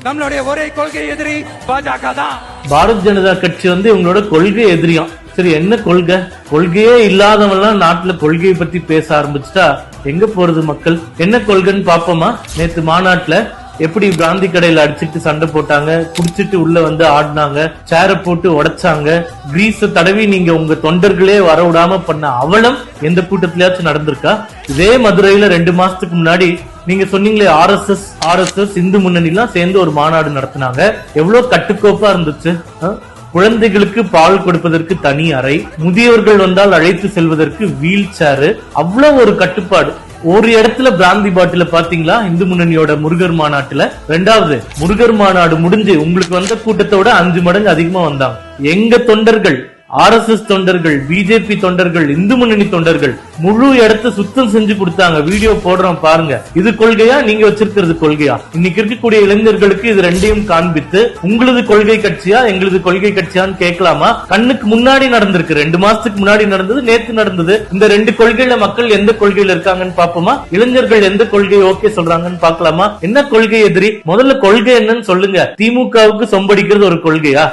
நம்மளுடைய ஒரே கொள்கை எதிரி பாஜக தான். பாரத் ஜனதா கட்சி இவங்களோட கொள்கை எதிரியாம். சரி, என்ன கொள்கை? கொள்கையே இல்லாதவெல்லாம் நாட்டுல கொள்கையை பத்தி பேச ஆரம்பிச்சுட்டா எங்க போறது மக்கள்? என்ன கொள்கைன்னு பாப்போமா? நேத்து மாநாட்டுல எப்படி பிராந்தி கடையில அடிச்சுட்டு சண்டை போட்டாங்க, குடிச்சிட்டு உள்ள ஆடினாங்க, சேர போட்டு உடைச்சாங்க, கிரீஸ தடவி நீங்க உங்க தொண்டர்களே வர விடாம பண்ண அவலம் எந்த கூட்டத்திலயாச்சும் நடந்திருக்கா? இதே மதுரையில 2 மாசத்துக்கு முன்னாடி நீங்க சொன்னீங்களே ஆர்எஸ்எஸ் இந்து முன்னணி எல்லாம் சேர்ந்து ஒரு மாநாடு நடத்தினாங்க. எவ்வளவு கட்டுக்கோப்பா இருந்துச்சு. குழந்தைகளுக்கு பால் கொடுப்பதற்கு தனி அறை, முதியவர்கள் வந்தால் அழைத்து செல்வதற்கு வீல் சேரு, அவ்வளவு ஒரு கட்டுப்பாடு. ஒரு இடத்துல பிராந்தி பாட்டில பாத்தீங்களா? இந்து முன்னணியோட முருகர் மாநாட்டுல. 2வது முருகர் மாநாடு முடிஞ்சு உங்களுக்கு வந்த கூட்டத்தோட 5 மடங்கு அதிகமா வந்தாங்க. எங்க தொண்டர்கள், RSS தொண்டர்கள், பிஜேபி தொண்டர்கள், இந்து முன்னணி தொண்டர்கள் முழு இடத்தை சுத்தம் செஞ்சு கொடுத்தாங்க. வீடியோ போடுறோம் பாருங்க. இது கொள்கையா? நீங்க வச்சிருக்கிறது கொள்கையா? இன்னைக்கு இருக்கக்கூடிய இளைஞர்களுக்கு இது ரெண்டையும் காண்பித்து உங்களது கொள்கை கட்சியா எங்களது கொள்கை கட்சியான்னு கேட்கலாமா? கண்ணுக்கு முன்னாடி நடந்திருக்கு. 2 மாசத்துக்கு முன்னாடி நடந்தது, நேத்து நடந்தது. இந்த 2 கொள்கையில மக்கள் எந்த கொள்கையில இருக்காங்கன்னு பாப்போமா? இளைஞர்கள் எந்த கொள்கை ஓகே சொல்றாங்கன்னு பாக்கலாமா? என்ன கொள்கை எதிரி? முதல்ல கொள்கை என்னன்னு சொல்லுங்க. திமுகவுக்கு சொம்படிக்கிறது ஒரு கொள்கையா?